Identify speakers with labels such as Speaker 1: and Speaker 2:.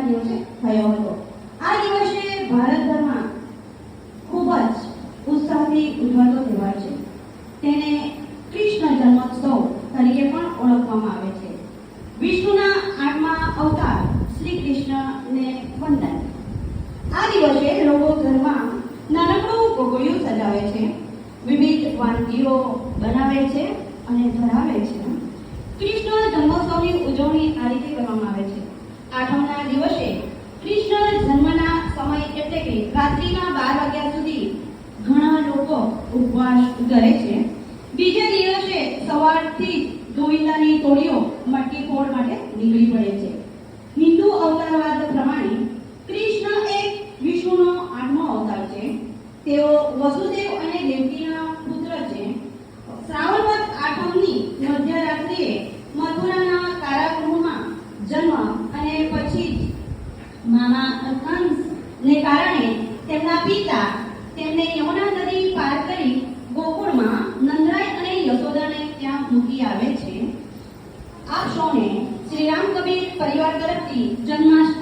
Speaker 1: જન્મના દિવસે થયો હતો. આ દિવસે ભારતભરમાં ખૂબ જ ઉત્સાહથી ઉજવાતો તહેવાર છે. તેને કૃષ્ણ જન્મોત્સવ તરીકે પણ ઓળખવામાં આવે છે. વિષ્ણુના 8મા અવતાર શ્રી કૃષ્ણને વંદન. આ દિવસે લોકો ઘરમાં નાનકડું ગોગળિયું સજાવે છે, વિવિધ વાનગીઓ બનાવે છે અને ધરાવે છે. કૃષ્ણ જન્મોત્સવની ઉજવણી આ રીતે કરવામાં આવે છે. 8મના દિવસે કૃષ્ણ જન્મના સમય એટલે કે રાત્રિના 12 વાગ્યા સુધી ઘણા લોકો ઉપવાસ કરે છે. બીજા દિવસે સવારથી ગોવિંદાની ટોળીઓ મટકી ફોડ માટે નીકળી પડે છે. હિન્દુ અવતારવાદ પ્રમાણે કૃષ્ણ એ વિષ્ણુનો 8મો અવતાર છે. તેઓ વસુદેવ અને દેવકીના પુત્ર છે. શ્રાવણ વદ 8મની મધ્યરાત્રિએ મથુરાના કારાગૃહમાં જન્મ અને પછી મામા કંસને કારણે તેમના પિતા તેમને યમુના નદી પાર કરી ગોકુળમાં નંદરાય અને યશોદાને ત્યાં મૂકી આવે છે. આપ સૌને શ્રી રામ કબીર પરિવાર તરફથી જન્માષ્ટમી